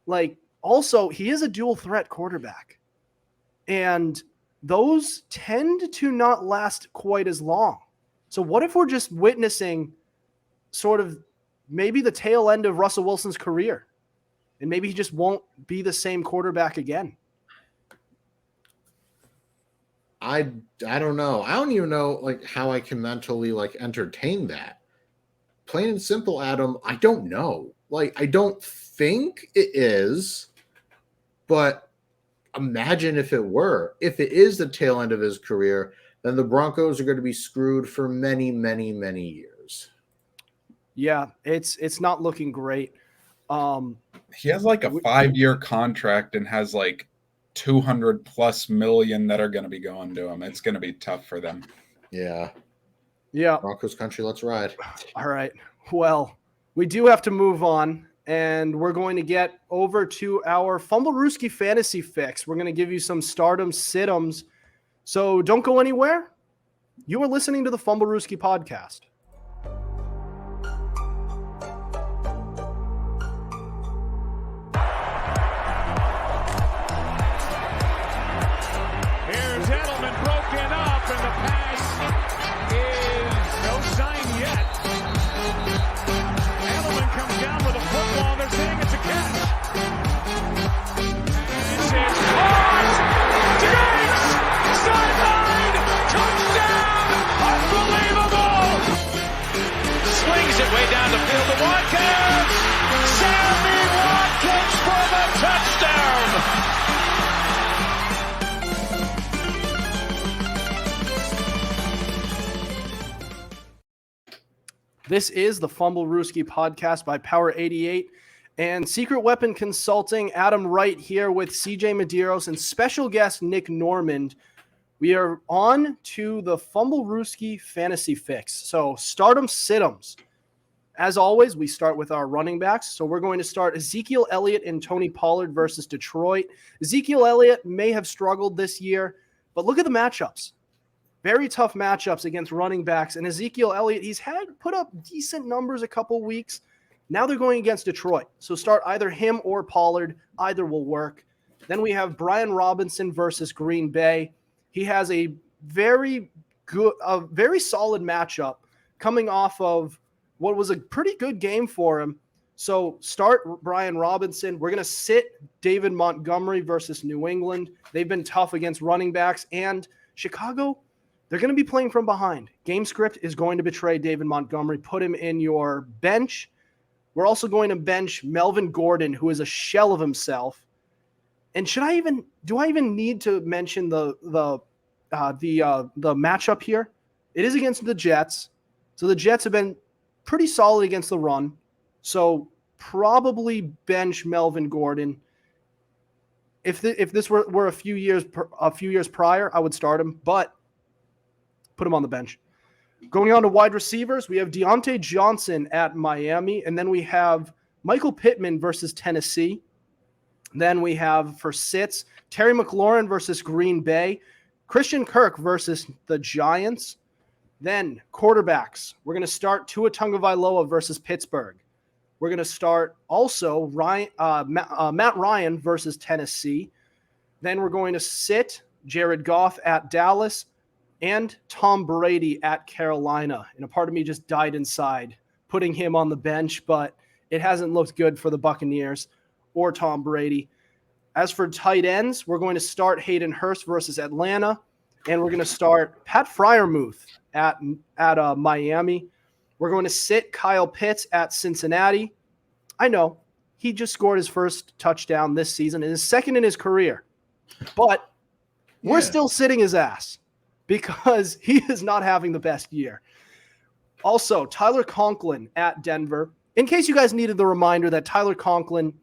like also he is a dual threat quarterback, and those tend to not last quite as long. So what if we're just witnessing sort of maybe the tail end of Russell Wilson's career, and maybe he just won't be the same quarterback again? I don't know. I don't even know like how I can mentally like entertain that. Plain and simple, Adam, I don't know. Like, I don't think it is, but imagine if it were. If it is the tail end of his career, then the Broncos are going to be screwed for many, many, many years. Yeah, it's not looking great. He has like a 5-year contract and has like $200+ million that are going to be going to him. It's going to be tough for them. Yeah. Broncos country, let's ride. All right. Well, we do have to move on, and we're going to get over to our Fumblerooski fantasy fix. We're going to give you some stardoms, sit-ems. So don't go anywhere. You are listening to the Fumblerooski podcast. Way down the field to Watkins. Sammy Watkins for the touchdown. This is the Fumblerooski podcast by Power 88 and Secret Weapon Consulting. Adam Wright here with CJ Medeiros and special guest Nick Noormand. We are on to the Fumblerooski fantasy fix. So stardom, sit-ems. As always, we start with our running backs. So we're going to start Ezekiel Elliott and Tony Pollard versus Detroit. Ezekiel Elliott may have struggled this year, but look at the matchups. Very tough matchups against running backs. And Ezekiel Elliott, he's put up decent numbers a couple weeks. Now they're going against Detroit. So start either him or Pollard. Either will work. Then we have Brian Robinson versus Green Bay. He has a very solid matchup coming off of what was a pretty good game for him. So start Brian Robinson. We're going to sit David Montgomery versus New England. They've been tough against running backs. And Chicago, They're going to be playing from behind. Game script is going to betray David Montgomery. Put him in your bench. We're also going to bench Melvin Gordon, who is a shell of himself. And do I even need to mention the matchup here? It is against the Jets. So the Jets have been pretty solid against the run. So probably bench Melvin Gordon. If this were a few years prior, I would start him, but put him on the bench. Going on to wide receivers, we have Deontay Johnson at Miami, and then we have Michael Pittman versus Tennessee. Then we have for sits, Terry McLaurin versus Green Bay, Christian Kirk versus the Giants. Then quarterbacks, we're going to start Tua Tagovailoa versus Pittsburgh. We're going to start also Matt Ryan versus Tennessee. Then we're going to sit Jared Goff at Dallas and Tom Brady at Carolina. And a part of me just died inside putting him on the bench, but it hasn't looked good for the Buccaneers or Tom Brady. As for tight ends, we're going to start Hayden Hurst versus Atlanta, and we're going to start Pat Freiermuth at Miami. We're going to sit Kyle Pitts at Cincinnati. I know he just scored his first touchdown this season and his second in his career, but we're still sitting his ass because he is not having the best year. Also, Tyler Conklin at Denver. In case you guys needed the reminder that Tyler Conklin,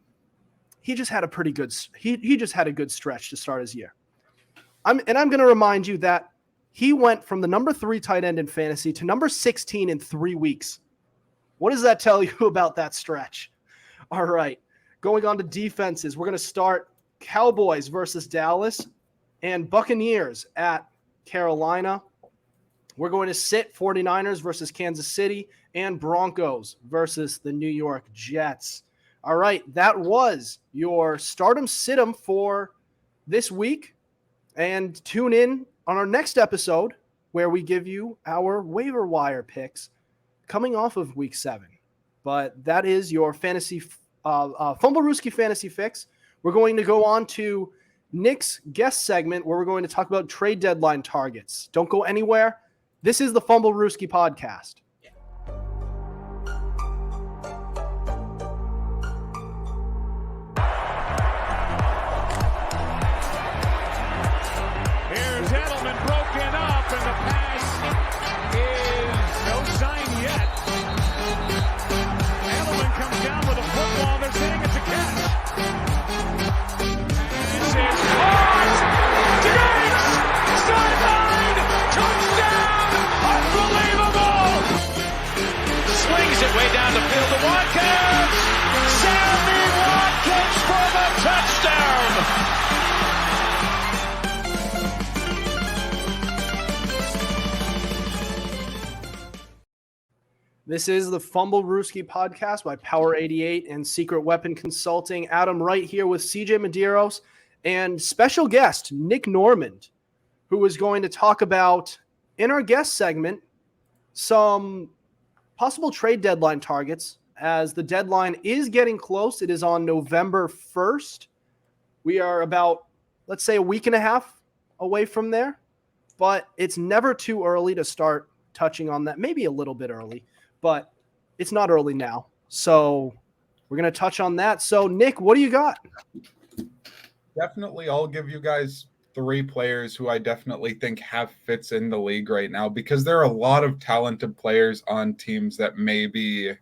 he just had a pretty good he just had a good stretch to start his year. I'm going to remind you that he went from the number 3 tight end in fantasy to number 16 in 3 weeks. What does that tell you about that stretch? All right, going on to defenses, we're going to start Cowboys versus Dallas and Buccaneers at Carolina. We're going to sit 49ers versus Kansas City and Broncos versus the New York Jets. All right, that was your Stardom Situm for this week. And tune in on our next episode where we give you our waiver wire picks coming off of week 7. But that is your fantasy Fumblerooski fantasy fix. We're going to go on to Nick's guest segment where we're going to talk about trade deadline targets. Don't go anywhere. This is the Fumblerooski podcast. Way down the field to Watkins. Sammy Watkins for the touchdown. This is the Fumblerooski podcast by Power 88 and Secret Weapon Consulting. Adam Wright here with CJ Medeiros and special guest Nick Noormand, who is going to talk about, in our guest segment, some possible trade deadline targets as the deadline is getting close. It is on November 1st. We are about, let's say, a week and a half away from there, but it's never too early to start touching on that. Maybe a little bit early, but it's not early now. So we're going to touch on that. So Nick, what do you got? Definitely. I'll give you guys 3 players who I definitely think have fits in the league right now, because there are a lot of talented players on teams that maybe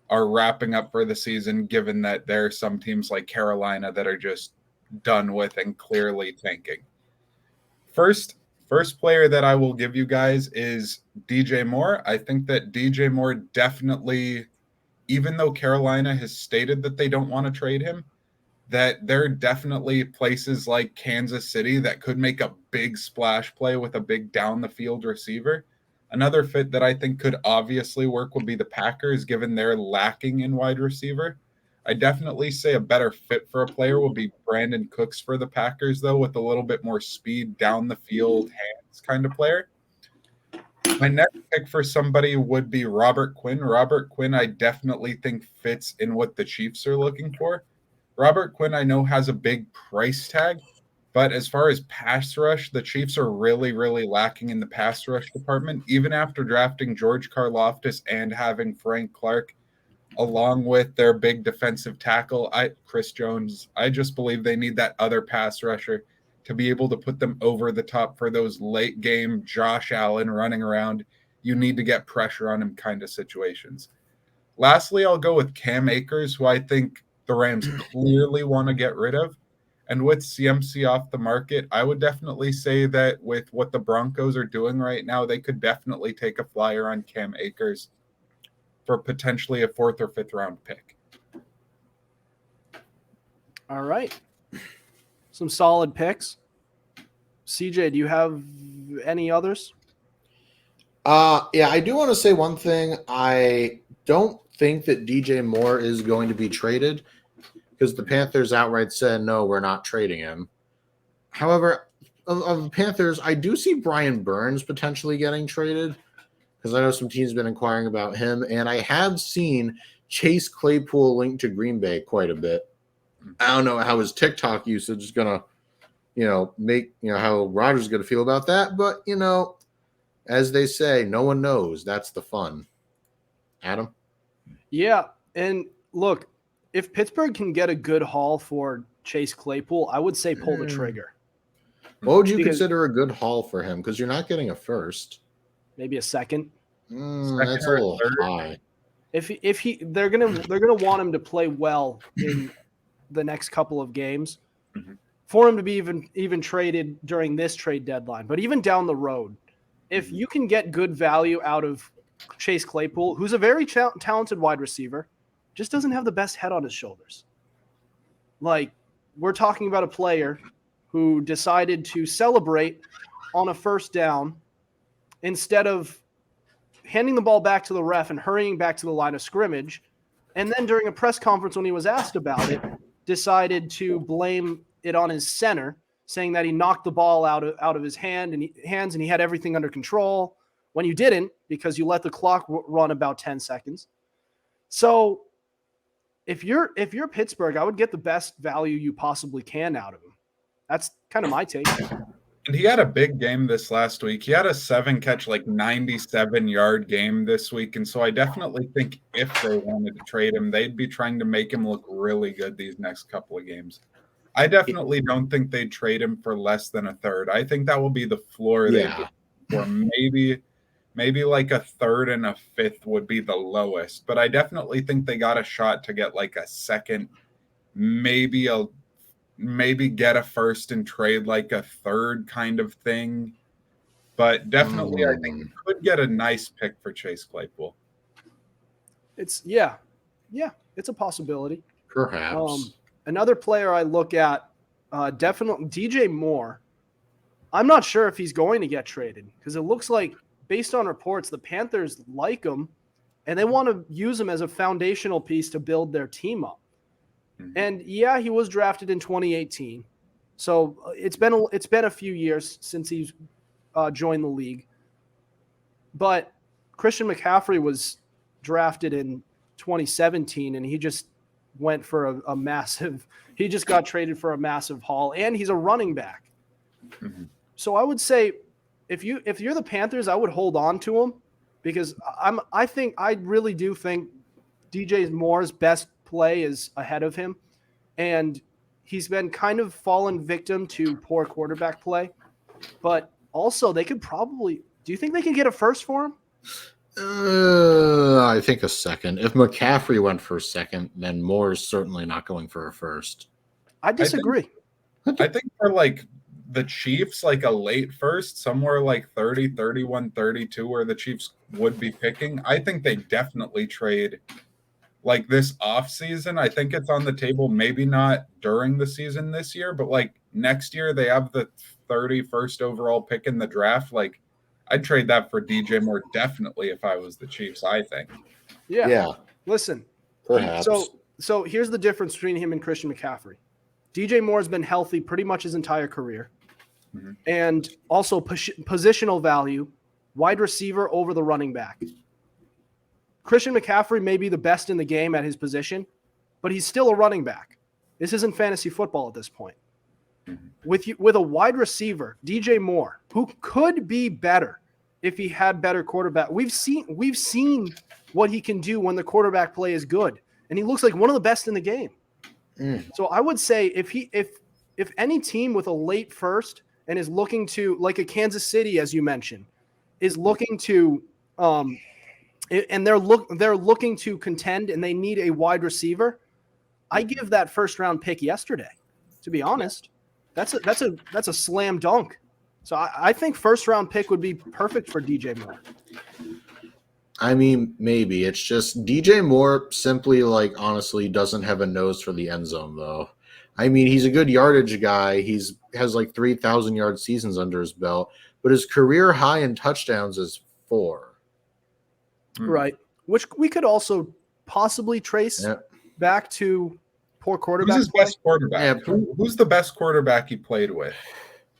are wrapping up for the season, given that there are some teams like Carolina that are just done with and clearly tanking. First player that I will give you guys is DJ Moore. I think that DJ Moore definitely, even though Carolina has stated that they don't want to trade him, that there are definitely places like Kansas City that could make a big splash play with a big down the field receiver. Another fit that I think could obviously work would be the Packers, given they're lacking in wide receiver. I definitely say a better fit for a player would be Brandon Cooks for the Packers, though, with a little bit more speed, down the field, hands kind of player. My next pick for somebody would be Robert Quinn. Robert Quinn, I definitely think fits in what the Chiefs are looking for. Robert Quinn, I know, has a big price tag, But as far as pass rush, the Chiefs are really, really lacking in the pass rush department, even after drafting George Karlaftis and having Frank Clark, along with their big defensive tackle, Chris Jones. I just believe they need that other pass rusher to be able to put them over the top for those late game Josh Allen running around. You need to get pressure on him kind of situations. Lastly, I'll go with Cam Akers, who I think the Rams clearly want to get rid of. And with CMC off the market, I would definitely say that with what the Broncos are doing right now, they could definitely take a flyer on Cam Akers for potentially a 4th or 5th round pick. All right. Some solid picks. CJ, do you have any others? Yeah, I do want to say one thing. I don't think that DJ Moore is going to be traded because the Panthers outright said, no, we're not trading him. However, of the Panthers, I do see Brian Burns potentially getting traded because I know some teams have been inquiring about him, and I have seen Chase Claypool linked to Green Bay quite a bit. I don't know how his TikTok usage is going to, make, how Rodgers is going to feel about that, but, as they say, no one knows. That's the fun. Adam? Yeah, and look, if Pittsburgh can get a good haul for Chase Claypool, I would say pull the trigger. What would you consider a good haul for him? Because you're not getting a first. Maybe a second. That's a little high. They're gonna want him to play well in the next couple of games for him to be even traded during this trade deadline. But even down the road, if you can get good value out of Chase Claypool, who's a very talented wide receiver, just doesn't have the best head on his shoulders. Like, we're talking about a player who decided to celebrate on a first down instead of handing the ball back to the ref and hurrying back to the line of scrimmage. And then during a press conference when he was asked about it, decided to blame it on his center, saying that he knocked the ball out of his hands and he had everything under control when you didn't, because you let the clock run about 10 seconds. So if you're Pittsburgh, I would get the best value you possibly can out of him. That's kind of my take. And he had a big game this last week. He had a 7-catch, 97-yard game this week. And so I definitely think if they wanted to trade him, they'd be trying to make him look really good these next couple of games. I definitely don't think they'd trade him for less than a third. I think that will be the floor they get for. Maybe like a third and a fifth would be the lowest. But I definitely think they got a shot to get like a second, maybe get a first and trade like a third kind of thing. But definitely I think you could get a nice pick for Chase Claypool. It's a possibility. Perhaps. Another player I look at, definitely DJ Moore. I'm not sure if he's going to get traded because it looks like, based on reports, the Panthers like him and they want to use him as a foundational piece to build their team up. And yeah, he was drafted in 2018. So it's been a few years since he's joined the league. But Christian McCaffery was drafted in 2017 and he just went for a massive – he just got traded for a massive haul, and he's a running back. So I would say if you're the Panthers, I would hold on to him because I really do think DJ Moore's best play is ahead of him, and he's been kind of fallen victim to poor quarterback play. But also, they could probably – do you think they can get a first for him? I think a second. If McCaffrey went for a second, then Moore's certainly not going for a first. I disagree. I think for the Chiefs, a late first, somewhere 30, 31, 32, where the Chiefs would be picking, I think they definitely trade this offseason. I think it's on the table, maybe not during the season this year, but next year they have the 31st overall pick in the draft. I'd trade that for DJ Moore definitely if I was the Chiefs, I think. Yeah. Listen. Perhaps. So here's the difference between him and Christian McCaffrey. DJ Moore's been healthy pretty much his entire career. And also positional value, wide receiver over the running back. Christian McCaffrey may be the best in the game at his position, but he's still a running back. This isn't fantasy football at this point. with a wide receiver, DJ Moore, who could be better if he had better quarterback. We've seen what he can do when the quarterback play is good, and he looks like one of the best in the game. So I would say if any team with a late first and is looking to, like a Kansas City, as you mentioned, is looking to and they're looking to contend and they need a wide receiver, I give that first round pick yesterday. To be honest, that's a slam dunk. So I think first round pick would be perfect for DJ Moore. I mean, maybe it's just DJ Moore simply, like, honestly doesn't have a nose for the end zone, though. I mean, he's a good yardage guy. Has like 3,000 yard seasons under his belt, but his career high in touchdowns is 4. Right, which we could also possibly trace back to poor quarterback. Who's his best quarterback? Yeah. Who's the best quarterback he played with?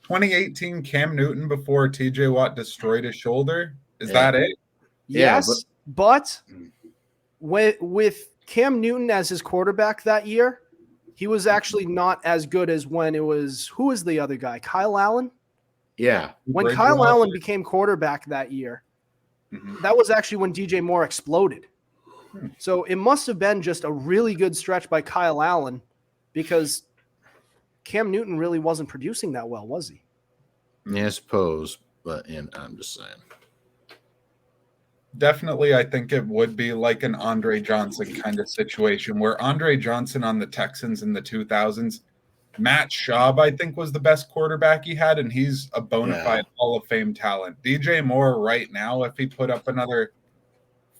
2018 Cam Newton before TJ Watt destroyed his shoulder. Is that it? Yes, but with Cam Newton as his quarterback that year, he was actually not as good as when it was, who was the other guy? Kyle Allen? Yeah. When Kyle Allen became quarterback that year, that was actually when DJ Moore exploded. So it must have been just a really good stretch by Kyle Allen, because Cam Newton really wasn't producing that well, was he? Yeah, I suppose, but I'm just saying. Definitely, I think it would be like an Andre Johnson kind of situation, where Andre Johnson on the Texans in the 2000s, Matt Schaub, I think, was the best quarterback he had, and he's a bona fide Hall of Fame talent. DJ Moore right now, if he put up another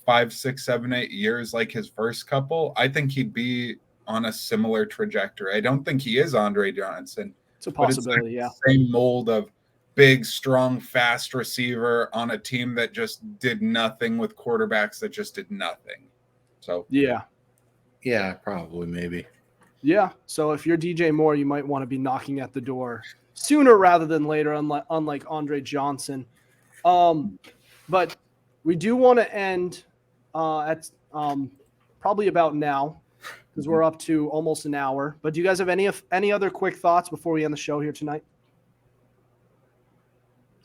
5, 6, 7, 8 years like his first couple, I think he'd be on a similar trajectory. I don't think he is Andre Johnson. It's a possibility, it's like the same mold of big, strong, fast receiver on a team that just did nothing with quarterbacks that just did nothing. So yeah, probably, maybe. Yeah. So if you're DJ Moore, you might want to be knocking at the door sooner rather than later, unlike Andre Johnson. But we do want to end at probably about now, because we're up to almost an hour. But do you guys have any other quick thoughts before we end the show here tonight?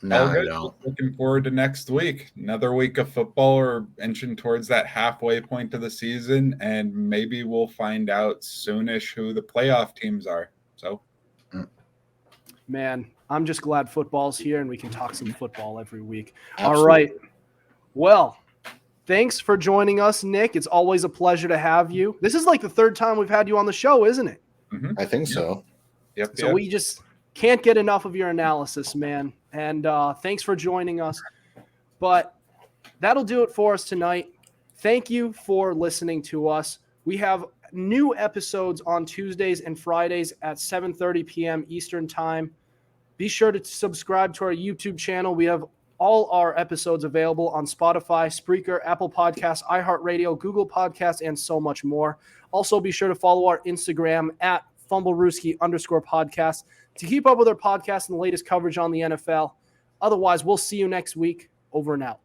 No, I don't. Looking forward to next week. Another week of football. We're inching towards that halfway point of the season, and maybe we'll find out soonish who the playoff teams are. So, man, I'm just glad football's here and we can talk some football every week. Absolutely. All right. Well, thanks for joining us, Nick. It's always a pleasure to have you. This is like the third time we've had you on the show, isn't it? I think so. Yep. So we just can't get enough of your analysis, man. And thanks for joining us. But that'll do it for us tonight. Thank you for listening to us. We have new episodes on Tuesdays and Fridays at 7:30 p.m. Eastern Time. Be sure to subscribe to our YouTube channel. We have all our episodes available on Spotify, Spreaker, Apple Podcasts, iHeartRadio, Google Podcasts, and so much more. Also, be sure to follow our Instagram at Fumblerooski_podcast to keep up with our podcast and the latest coverage on the NFL. Otherwise, we'll see you next week. Over and out.